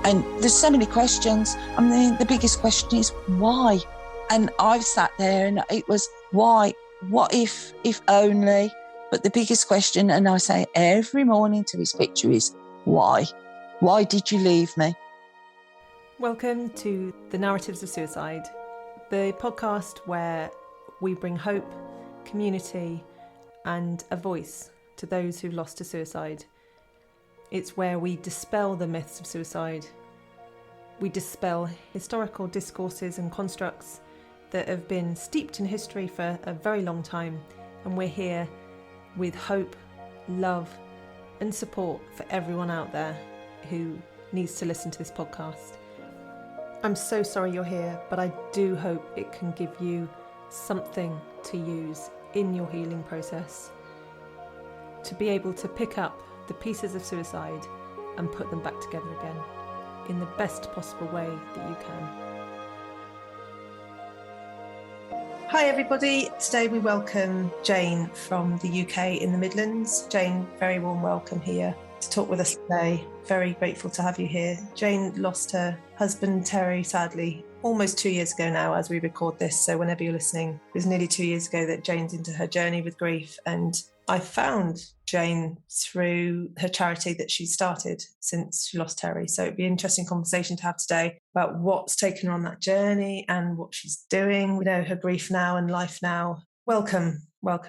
And there's so many questions. I mean, the biggest question is why? And I've sat there and it was why? What if only? But the biggest question, and I say every morning to this picture, is why? Why did you leave me? Welcome to The Narratives of Suicide, the podcast where we bring hope, community, and a voice to those who've lost to suicide. It's where we dispel the myths of suicide. We dispel historical discourses and constructs that have been steeped in history for a very long time, and we're here with hope, love, and support for everyone out there who needs to listen to this podcast. I'm so sorry you're here, but I do hope it can give you something to use in your healing process, to be able to pick up the pieces of suicide and put them back together again in the best possible way that you can. Hi everybody, today we welcome Jane from the UK in the Midlands. Jane, very warm welcome here to talk with us today. Very grateful to have you here. Jane lost her husband Terry, sadly, almost 2 years ago now as we record this. So whenever you're listening, it was nearly 2 years ago that Jane's into her journey with grief. And I found Jane through her charity that she started since she lost Terry. So it'd be an interesting conversation to have today about what's taken her on that journey and what she's doing. We know her grief now and life now. Welcome,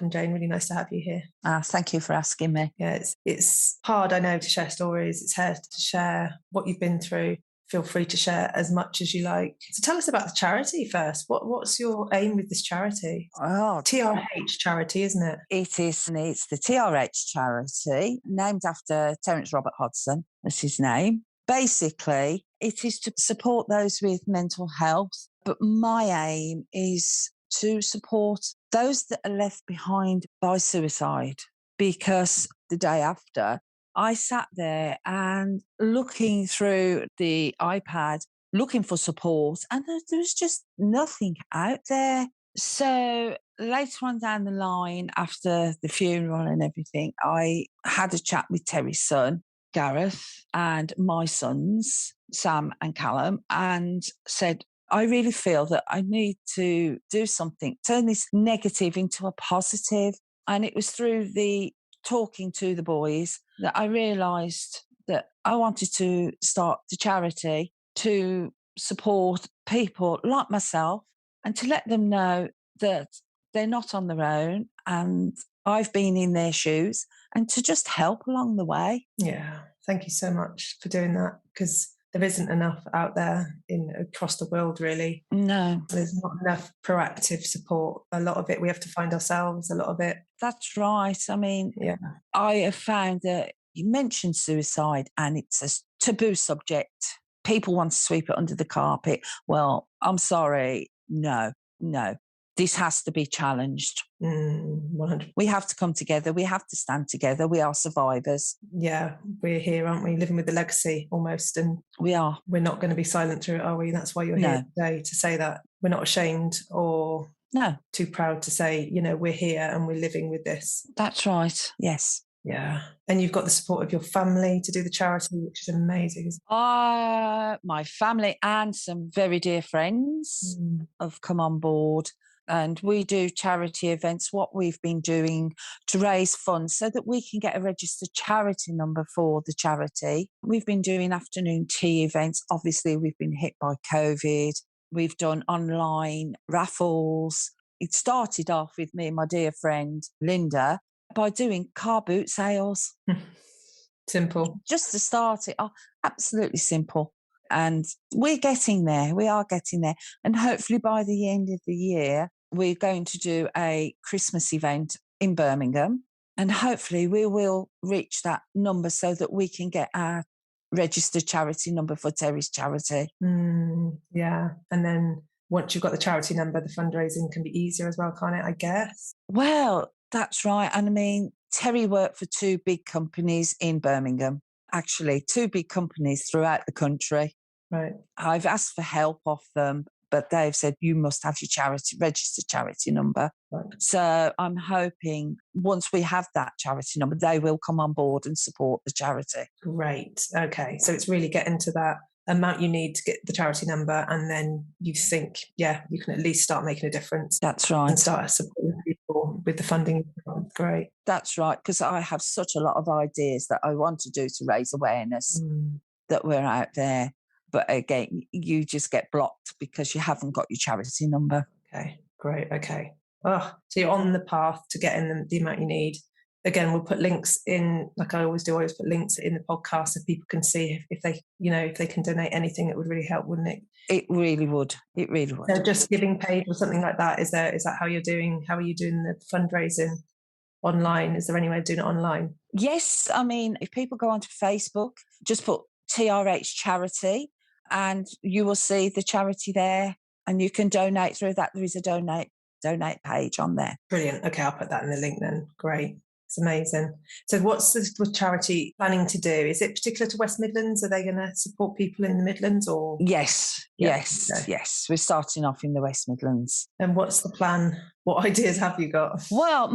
Jane. Really nice to have you here. Thank you for asking me. Yeah, it's hard, I know, to share stories. It's hard to share what you've been through. Feel free to share as much as you like. So tell us about the charity first. What's your aim with this charity? Oh, TRH Charity, isn't it? it is. And it's the TRH Charity, named after Terence Robert Hodgson. That's his name. Basically, it is to support those with mental health. But my aim is to support those that are left behind by suicide, because the day after, I sat there and looking through the iPad, looking for support, and there was just nothing out there. So later on down the line, after the funeral and everything, I had a chat with Terry's son, Gareth, and my sons, Sam and Callum, and said, I really feel that I need to do something, turn this negative into a positive. And it was through the talking to the boys that I realised that I wanted to start the charity to support people like myself and to let them know that they're not on their own and I've been in their shoes, and to just help along the way. Yeah, thank you so much for doing that, because there isn't enough out there across the world, really. No. There's not enough proactive support. A lot of it we have to find ourselves, a lot of it. That's right. I mean, yeah. I have found that you mentioned suicide and it's a taboo subject. People want to sweep it under the carpet. Well, I'm sorry. No. This has to be challenged. 100%. We have to come together. We have to stand together. We are survivors. Yeah, we're here, aren't we? Living with the legacy almost. And we are. We're not going to be silent through it, are we? That's why you're here today, to say that. We're not ashamed or too proud to say, we're here and we're living with this. That's right. Yes. Yeah. And you've got the support of your family to do the charity, which is amazing. My family and some very dear friends have come on board. And we do charity events, what we've been doing to raise funds so that we can get a registered charity number for the charity. We've been doing afternoon tea events. Obviously, we've been hit by COVID. We've done online raffles. It started off with me and my dear friend, Linda, by doing car boot sales. Simple. Just to start it off, absolutely simple. And we're getting there. We are getting there. And hopefully by the end of the year, we're going to do a Christmas event in Birmingham. And hopefully we will reach that number so that we can get our registered charity number for Terry's charity. Yeah. And then once you've got the charity number, the fundraising can be easier as well, can't it, I guess? Well, that's right. And I mean, Terry worked for 2 big companies in Birmingham. Actually, 2 big companies throughout the country. Right. I've asked for help off them, but they've said you must have your registered charity number. Right. So I'm hoping once we have that charity number, they will come on board and support the charity. Great. Okay. So it's really getting to that amount you need to get the charity number, and then you think, yeah, you can at least start making a difference. That's right. And start supporting people with the funding. Great. That's right, because I have such a lot of ideas that I want to do to raise awareness that we're out there. But again, you just get blocked because you haven't got your charity number. Okay, great. Okay. Oh, so you're on the path to getting the amount you need. Again, we'll put links in, like I always do. I always put links in the podcast so people can see if they, if they can donate anything. It would really help, wouldn't it? It really would. It really would. So just giving page or something like that. Is that how you're doing? How are you doing the fundraising online? Is there any way of doing it online? Yes. I mean, if people go onto Facebook, just put TRH Charity and you will see the charity there, and you can donate through that. There is a donate page on there. Brilliant. Okay, I'll put that in the link then. Great. It's amazing. So what's the charity planning to do? Is it particular to West Midlands? Are they going to support people in the Midlands or? Yes. We're starting off in the West Midlands. And what's the plan? What ideas have you got? Well,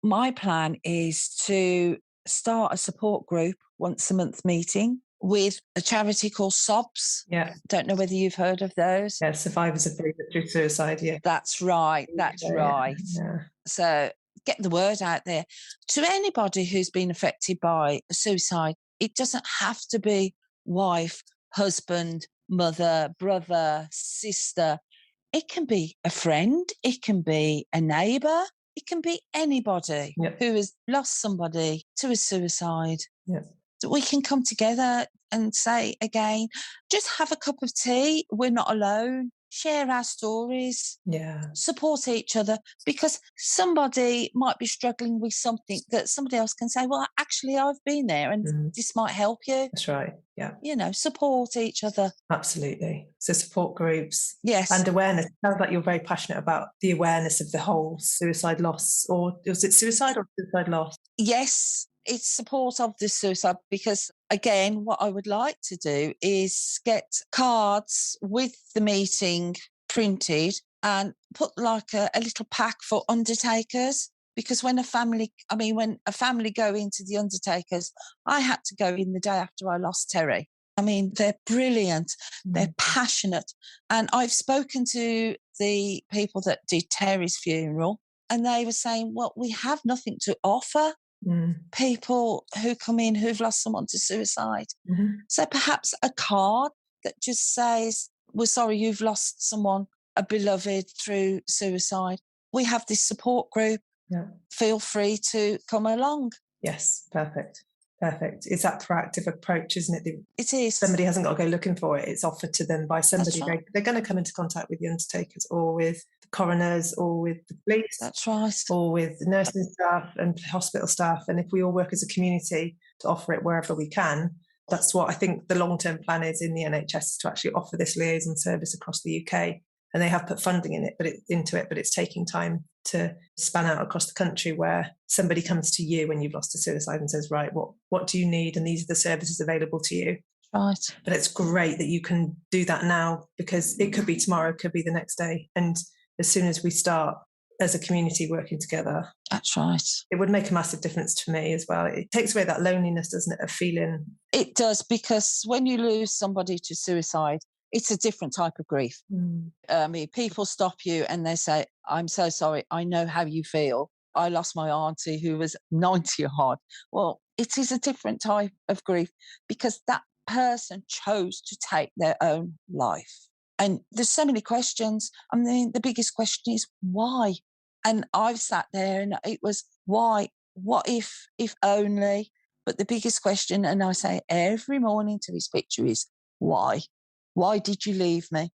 my plan is to start a support group once a month meeting with a charity called SOBS. Yeah. Don't know whether you've heard of those. Yeah, survivors of through suicide, yeah. That's right. Yeah. So get the word out there to anybody who's been affected by suicide. It doesn't have to be wife, husband, mother, brother, sister. It can be a friend. It can be a neighbour. It can be anybody who has lost somebody to a suicide. Yeah. So we can come together and say again, just have a cup of tea. We're not alone. Share our stories. Yeah. Support each other, because somebody might be struggling with something that somebody else can say, well, actually, I've been there and this might help you. That's right. Yeah. Support each other. Absolutely. So support groups. Yes. And awareness. It sounds like you're very passionate about the awareness of the whole suicide loss, or was it suicide or suicide loss? Yes. It's support of the suicide, because, again, what I would like to do is get cards with the meeting printed and put like a little pack for undertakers, because when a family go into the undertakers, I had to go in the day after I lost Terry. I mean, they're brilliant. They're passionate. And I've spoken to the people that did Terry's funeral, and they were saying, well, we have nothing to offer people who come in who've lost someone to suicide. So perhaps a card that just says, we're sorry you've lost someone, a beloved, through suicide. We have this support group. Yeah. Feel free to come along. Yes, perfect. It's that proactive approach, isn't it? It is. Somebody hasn't got to go looking for it. It's offered to them by somebody. Right. They're going to come into contact with the undertakers or with the coroners or with the police. That's right. Or with nursing staff and hospital staff. And if we all work as a community to offer it wherever we can, that's what I think the long-term plan is in the NHS, to actually offer this liaison service across the UK. And they have put funding into it, but it's taking time to span out across the country, where somebody comes to you when you've lost to suicide and says, right, what do you need? And these are the services available to you. Right. But it's great that you can do that now, because it could be tomorrow, it could be the next day. And as soon as we start as a community working together, that's right, it would make a massive difference to me as well. It takes away that loneliness, doesn't it, of feeling? It does, because when you lose somebody to suicide, it's a different type of grief. People stop you and they say, I'm so sorry, I know how you feel. I lost my auntie who was 90 odd. Well, it is a different type of grief, because that person chose to take their own life. And there's so many questions. I mean, the biggest question is why? And I've sat there and it was why? What if only? But the biggest question, and I say every morning to his picture, is why? Why did you leave me?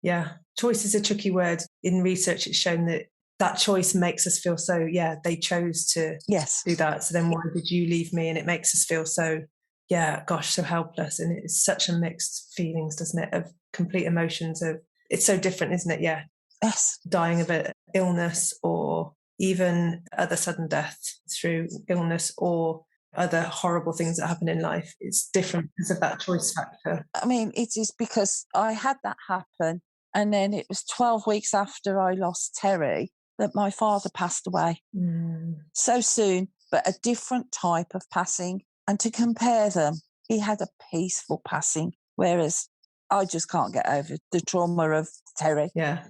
Yeah. Choice is a tricky word. In research, it's shown that choice makes us feel so, they chose to do that. So then why did you leave me? And it makes us feel so, so helpless. And it's such a mixed feelings, doesn't it? Of complete emotions it's so different, isn't it? Yeah. Yes. Dying of an illness, or even other sudden death through illness, or other horrible things that happen in life. It's different because of that choice factor. I mean, it is, because I had that happen, and then it was 12 weeks after I lost Terry that my father passed away. So soon, but a different type of passing. And to compare them, he had a peaceful passing, whereas I just can't get over the trauma of Terry. Yeah,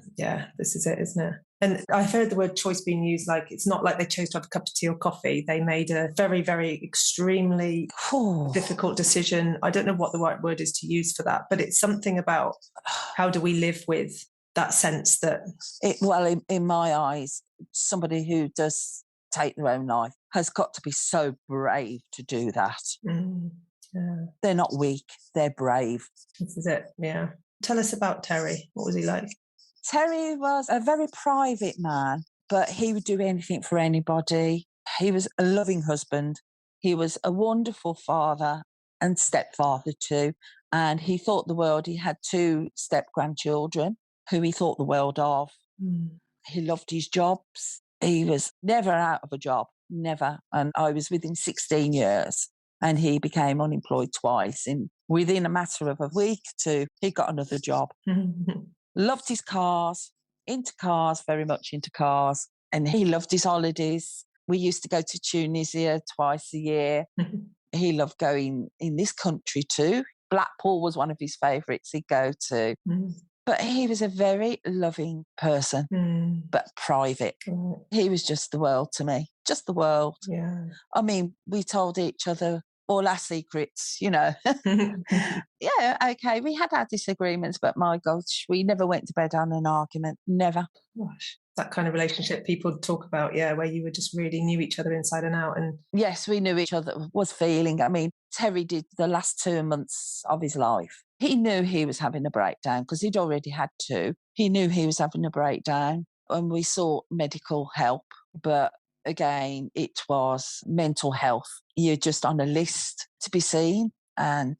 this is it, isn't it? And I've heard the word choice being used, like it's not like they chose to have a cup of tea or coffee. They made a very, very extremely difficult decision. I don't know what the right word is to use for that, but it's something about how do we live with that sense that... Well, in my eyes, somebody who does take their own life has got to be so brave to do that. Yeah. They're not weak, they're brave. This is it, yeah. Tell us about Terry. What was he like? Terry was a very private man, but he would do anything for anybody. He was a loving husband. He was a wonderful father and stepfather too. And he thought the world. He had 2 step-grandchildren who he thought the world of. He loved his jobs. He was never out of a job, never. And I was with him 16 years. And he became unemployed twice. And within a matter of a week or 2, he got another job. Loved his cars, very much into cars. And he loved his holidays. We used to go to Tunisia twice a year. He loved going in this country too. Blackpool was one of his favourites he'd go to. But he was a very loving person, but private. He was just the world to me, just the world. Yeah. I mean, we told each other all our secrets, you know. Yeah, okay, we had our disagreements, but my gosh, we never went to bed on an argument, never. Gosh, that kind of relationship people talk about, yeah, where you were just really knew each other inside and out. And yes, we knew each other, was feeling. I mean, Terry did the last 2 months of his life. He knew he was having a breakdown because he'd already had 2. He knew he was having a breakdown and we sought medical help, but again, it was mental health. You're just on a list to be seen. And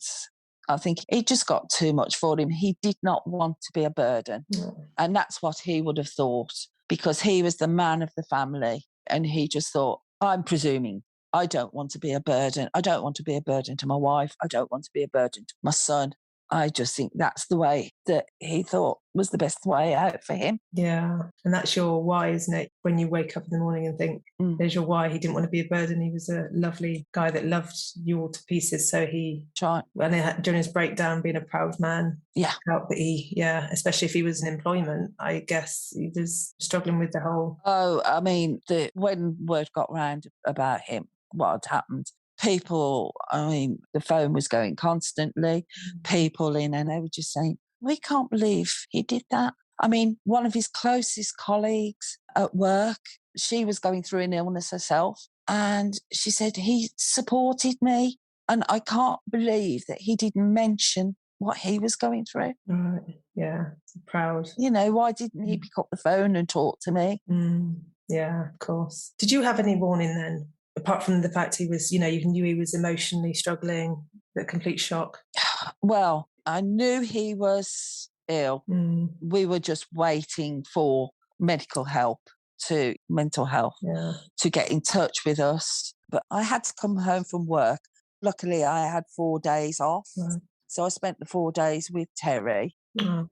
I think it just got too much for him. He did not want to be a burden. And that's what he would have thought, because he was the man of the family. And he just thought, I'm presuming, I don't want to be a burden. I don't want to be a burden to my wife. I don't want to be a burden to my son. I just think that's the way that he thought was the best way out for him. Yeah. And that's your why, isn't it? When you wake up in the morning and think, there's your why. He didn't want to be a burden. He was a lovely guy that loved you all to pieces. So he, during his breakdown, being a proud man, felt that he, especially if he was in employment, I guess he was struggling with the whole... Oh, I mean, when word got round about him, what had happened, people, I mean, the phone was going constantly, people in, and they were just saying, we can't believe he did that. I mean, one of his closest colleagues at work, she was going through an illness herself, and she said, he supported me, and I can't believe that he didn't mention what he was going through. Right, yeah, proud. You know, why didn't he pick up the phone and talk to me? Yeah, of course. Did you have any warning then? Apart from the fact he was, you knew he was emotionally struggling, the complete shock? Well, I knew he was ill. We were just waiting for mental health to get in touch with us. But I had to come home from work. Luckily, I had 4 days off. Right. So I spent the 4 days with Terry.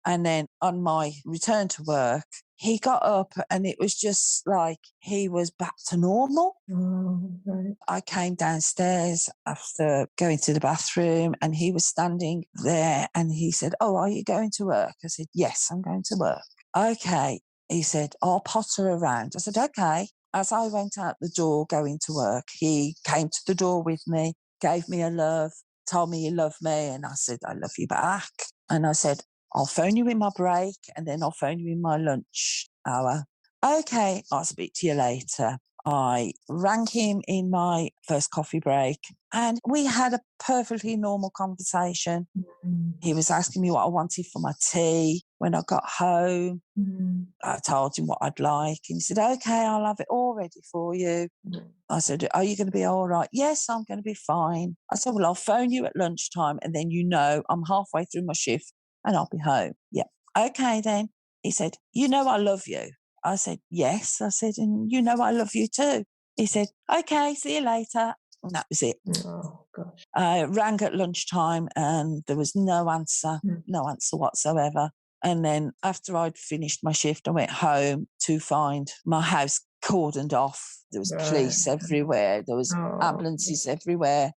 And then on my return to work, he got up and it was just like he was back to normal. Right. I came downstairs after going to the bathroom and he was standing there and he said, oh, are you going to work? I said, yes, I'm going to work. Okay. He said, I'll potter around. I said, okay. As I went out the door going to work, he came to the door with me, gave me a love, told me he loved me. And I said, I love you back. And I said, I'll phone you in my break and then I'll phone you in my lunch hour. Okay, I'll speak to you later. I rang him in my first coffee break and we had a perfectly normal conversation. He was asking me what I wanted for my tea when I got home. I told him what I'd like and he said, okay, I'll have it all ready for you. I said, are you going to be all right? Yes, I'm going to be fine. I said, well, I'll phone you at lunchtime and then I'm halfway through my shift and I'll be home. Yeah. Okay, then. He said, I love you. I said, yes. I said, and I love you too. He said, okay, see you later. And that was it. Oh, gosh. I rang at lunchtime and there was no answer whatsoever. And then after I'd finished my shift, I went home to find my house cordoned off. There was police everywhere. There was ambulances everywhere.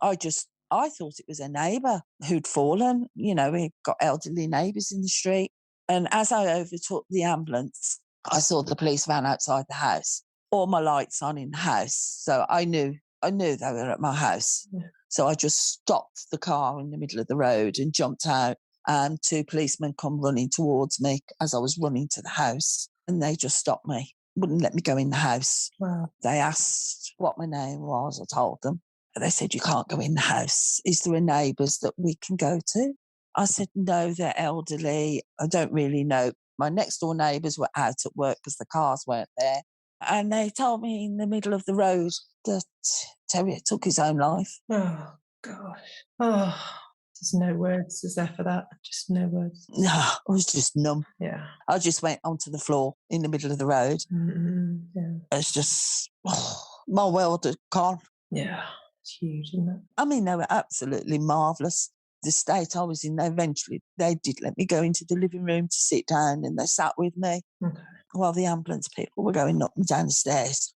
I just I thought it was a neighbour who'd fallen. You know, we've got elderly neighbours in the street. And as I overtook the ambulance, I saw the police van outside the house, all my lights on in the house. So I knew they were at my house. Yeah. So I just stopped the car in the middle of the road and jumped out. And 2 policemen come running towards me as I was running to the house. And they just stopped me, wouldn't let me go in the house. Wow. They asked what my name was. I told them. And they said, you can't go in the house. Is there a neighbours that we can go to? I said, no, they're elderly. I don't really know. My next door neighbours were out at work because the cars weren't there. And they told me in the middle of the road that Terrier took his own life. Oh, gosh. Oh, there's no words, is there, for that? Just no words. No, I was just numb. Yeah. I just went onto the floor in the middle of the road. Yeah. It's just, my world had gone. Yeah. It's huge, isn't it? I mean, they were absolutely marvellous. The state I was in, eventually, they did let me go into the living room to sit down and they sat with me while the ambulance people were going up and down the stairs.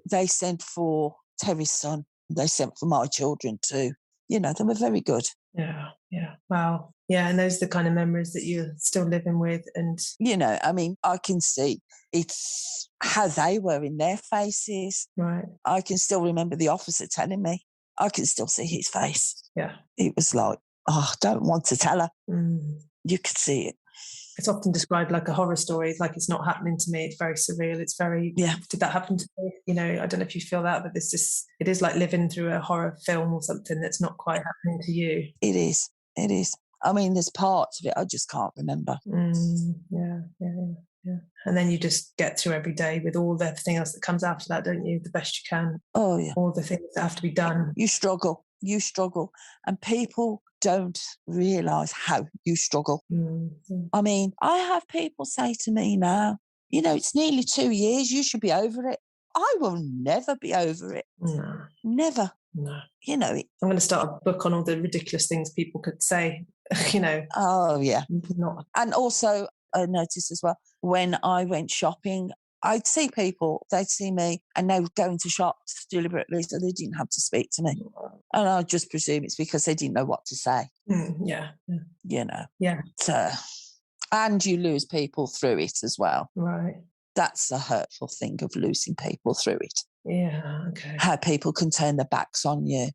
They sent for Terry's son. They sent for my children too. You know, they were very good. Yeah. Wow. Yeah, and those are the kind of memories that you're still living with. And, you know, I mean, I can see it's how they were in their faces. Right. I can still remember the officer telling me. I can still see his face. Yeah. It was like, oh, I don't want to tell her. You could see it. It's often described like a horror story, like it's not happening to me. It's very surreal. It's very, did that happen to me? You know, I don't know if you feel that, but it is like living through a horror film or something that's not quite happening to you. It is. I mean, there's parts of it I just can't remember. Yeah. And then you just get through every day with all the everything else that comes after that, don't you? The best you can. Oh, yeah. All the things that have to be done. You struggle. And people don't realise how you struggle. I mean, I have people say to me now, you know, it's nearly 2 years, you should be over it. I will never be over it. No. Never. No. You know. I'm going to start a book on all the ridiculous things people could say, you know. Oh, yeah. Not. And also, I noticed as well, when I went shopping, I'd see people, they'd see me, and they would go into shops deliberately so they didn't have to speak to me. And I just presume it's because they didn't know what to say. Yeah. You know. Yeah. So, and you lose people through it as well. Right. That's a hurtful thing of losing people through it. Yeah, okay. How people can turn their backs on you.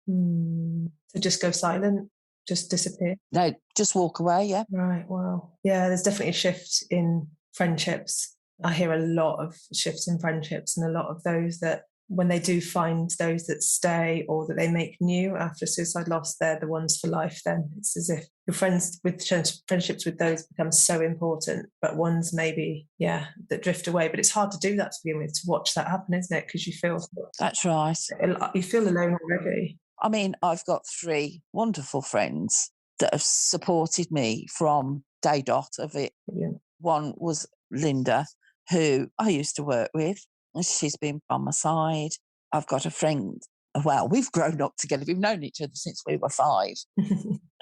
So just go silent, just disappear? No, just walk away, yeah. Right, wow. Yeah, there's definitely a shift in friendships. I hear a lot of shifts in friendships, and a lot of those that when they do find those that stay or that they make new after suicide loss, they're the ones for life then. It's as if your friendships with those become so important, but ones maybe, that drift away. But it's hard to do that to begin with, to watch that happen, isn't it? Because you feel... That's right. You feel alone already. I mean, I've got 3 wonderful friends that have supported me from day dot of it. Yeah. One was Linda, who I used to work with. She's been by my side. I've got a friend. Well, we've grown up together. We've known each other since we were 5.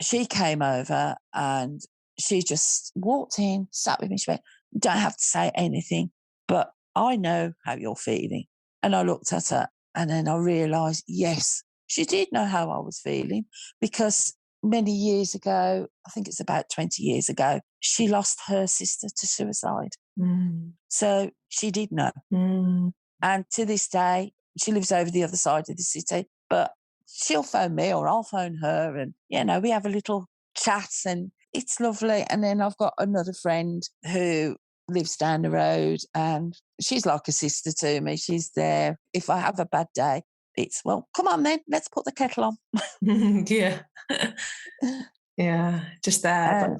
She came over and she just walked in, sat with me. She went, "You don't have to say anything, but I know how you're feeling." And I looked at her and then I realised, yes, she did know how I was feeling, because many years ago, I think it's about 20 years ago, she lost her sister to suicide. So she did know. And to this day, she lives over the other side of the city, but she'll phone me or I'll phone her, and, you know, we have a little chat and it's lovely. And then I've got another friend who lives down the road and she's like a sister to me. She's there. If I have a bad day, it's, well, come on then, let's put the kettle on. Yeah. Yeah, just there.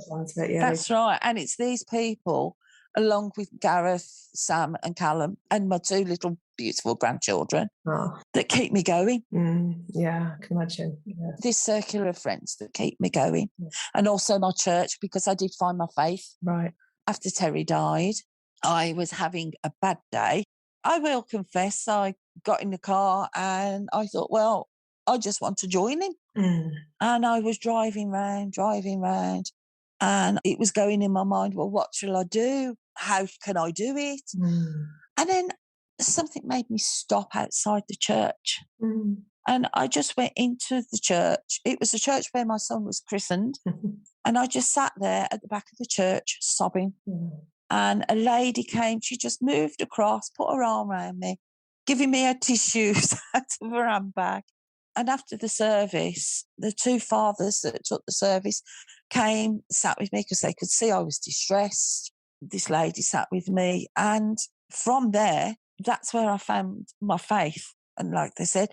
That's right. And it's these people, along with Gareth, Sam and Callum, and my 2 little beautiful grandchildren, that keep me going. Yeah, I can imagine. Yeah. This circle of friends that keep me going. And also my church, because I did find my faith. Right. After Terry died, I was having a bad day. I will confess, I got in the car and I thought, well, I just want to join him. And I was driving round, and it was going in my mind, well, what shall I do? How can I do it? And then something made me stop outside the church. And I just went into the church. It was the church where my son was christened. And I just sat there at the back of the church sobbing. And a lady came, she just moved across, put her arm around me, giving me her tissues out of her handbag. And after the service, the two fathers that took the service came, sat with me because they could see I was distressed. This lady sat with me. And from there, that's where I found my faith. And like they said,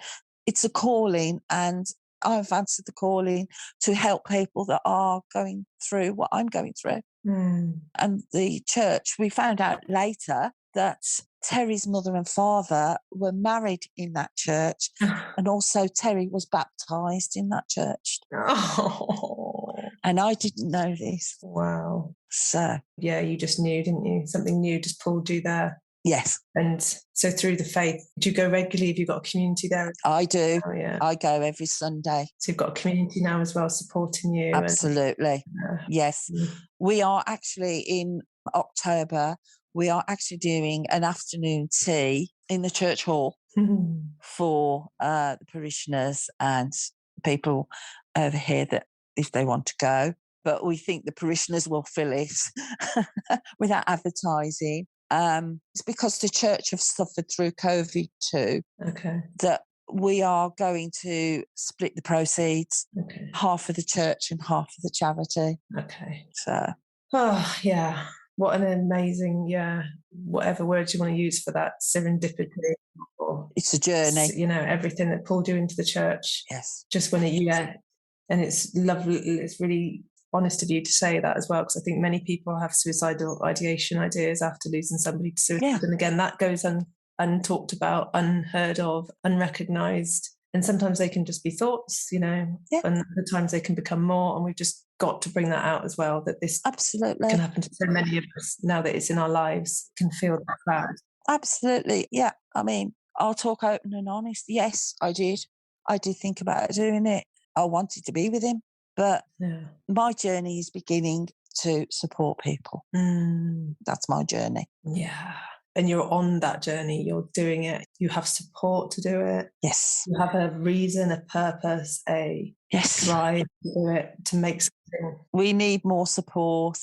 it's a calling, and I've answered the calling to help people that are going through what I'm going through. And the church, we found out later that Terry's mother and father were married in that church, and also Terry was baptised in that church. Oh. And I didn't know this. Wow. So. Yeah, you just knew, didn't you? Something new just pulled you there. Yes. And so through the faith, do you go regularly? Have you got a community there? I do. Oh, yeah. I go every Sunday. So you've got a community now as well supporting you? Absolutely. Yes. We are actually in October, we are actually doing an afternoon tea in the church hall for the parishioners and people over here that if they want to go. But we think the parishioners will fill it without advertising. It's because the church have suffered through COVID too. Okay. That we are going to split the proceeds, half for the church and half for the charity. Okay. So. Oh, yeah. What an amazing, whatever words you want to use for that, serendipity. Or, it's a journey. You know, everything that pulled you into the church. Yes. Just when and it's lovely, it's really honest of you to say that as well, because I think many people have suicidal ideation ideas after losing somebody to suicide. Yeah. And again, that goes untalked about, unheard of, unrecognised. And sometimes they can just be thoughts, and other times they can become more. And we've just got to bring that out as well, that this absolutely can happen to so many of us now that it's in our lives, can feel that bad. Absolutely. Yeah. I mean, I'll talk open and honest. Yes, I did. I did think about doing it. I wanted to be with him. But my journey is beginning to support people. That's my journey. Yeah. And you're on that journey. You're doing it. You have support to do it. Yes. You have a reason, a purpose, a drive to do it, to make something. We need more support,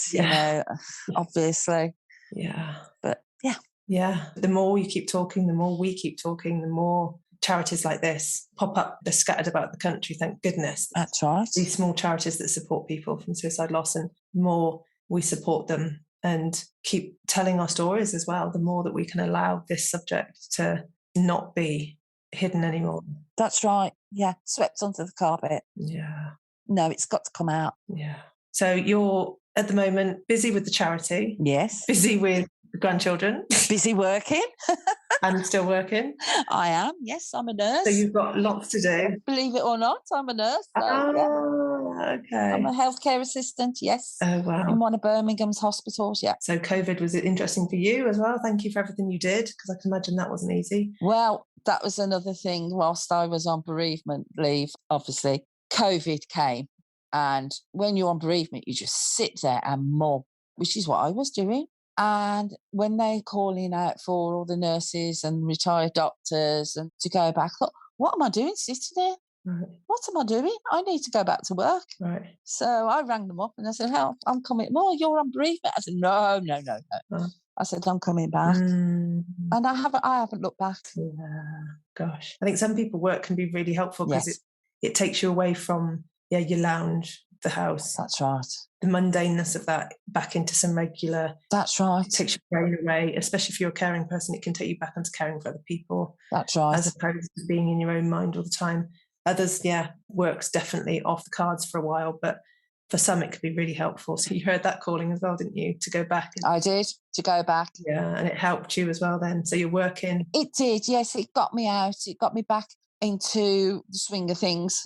obviously. Yeah. But yeah. Yeah. The more you keep talking, the more we keep talking, the more charities like this pop up. They're scattered about the country, thank goodness. That's right. These small charities that support people from suicide loss, and the more we support them and keep telling our stories as well, the more that we can allow this subject to not be hidden anymore. That's right. Yeah. Swept under the carpet. Yeah. No, it's got to come out. Yeah. So you're at the moment busy with the charity. Yes. Busy with the grandchildren. Busy working. And still working. I am. Yes, I'm a nurse. So you've got lots to do. Believe it or not, I'm a nurse. So, okay. I'm a healthcare assistant, yes. Oh, wow. In one of Birmingham's hospitals, yeah. So COVID was interesting for you as well. Thank you for everything you did, because I can imagine that wasn't easy. Well, that was another thing. Whilst I was on bereavement leave, obviously, COVID came. And when you're on bereavement, you just sit there and mob, which is what I was doing. And when they're calling out for all the nurses and retired doctors and to go back, look, what am I doing sitting there? Right. What am I doing? I need to go back to work. Right. So I rang them up and I said, hell, I'm coming. No, you're on bereavement. I said, no. Oh. I said, I'm coming back. And I haven't looked back. Yeah. Gosh. I think some people work can be really helpful because it takes you away from your lounge, the house. That's right. The mundaneness of that back into some regular. That's right. It takes your brain away, especially if you're a caring person. It can take you back into caring for other people. That's right. As opposed to being in your own mind all the time. Others, work's definitely off the cards for a while, but for some it could be really helpful. So you heard that calling as well, didn't you? To go back. I did, to go back. Yeah, and it helped you as well then. So you're working. It did, yes. It got me out. It got me back into the swing of things.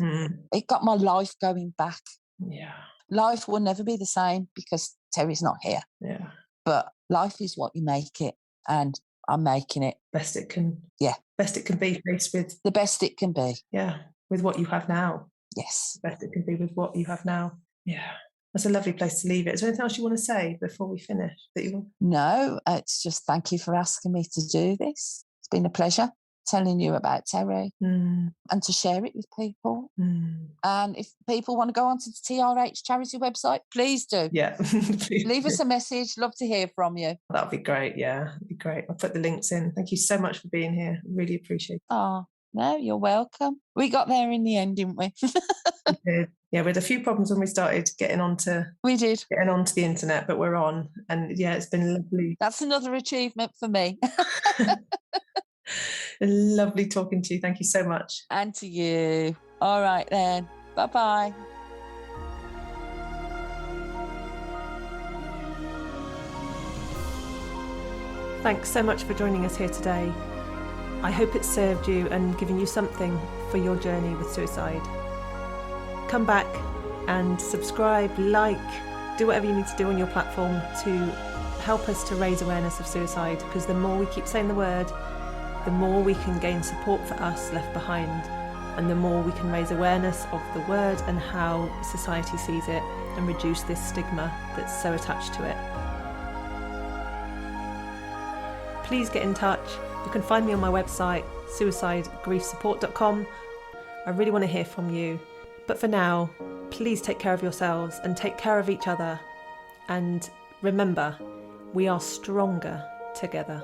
It got my life going back. Yeah. Life will never be the same because Terry's not here. Yeah. But life is what you make it, and I'm making it. Best it can. Yeah. Best it can be faced with. The best it can be. Yeah. With what you have now. Yes. Best it can be with what you have now. Yeah. That's a lovely place to leave it. Is there anything else you want to say before we finish? No, it's just thank you for asking me to do this. It's been a pleasure telling you about Terry and to share it with people. And if people want to go onto the TRH Charity website, please do. Yeah. Leave us a message. Love to hear from you. That would be great. Yeah, that'd be great. I'll put the links in. Thank you so much for being here. Really appreciate it. Oh, no, you're welcome. We got there in the end, didn't we? We did. Yeah, we had a few problems when we started getting onto the internet, but we're on. And yeah, it's been lovely. That's another achievement for me. Lovely talking to you. Thank you so much. And to you. All right then. Bye-bye. Thanks so much for joining us here today. I hope it served you and given you something for your journey with suicide. Come back and subscribe, like, do whatever you need to do on your platform to help us to raise awareness of suicide, because the more we keep saying the word, the more we can gain support for us left behind, and the more we can raise awareness of the word and how society sees it and reduce this stigma that's so attached to it. Please get in touch. You can find me on my website, suicidegriefsupport.com. I really want to hear from you. But for now, please take care of yourselves and take care of each other. And remember, we are stronger together.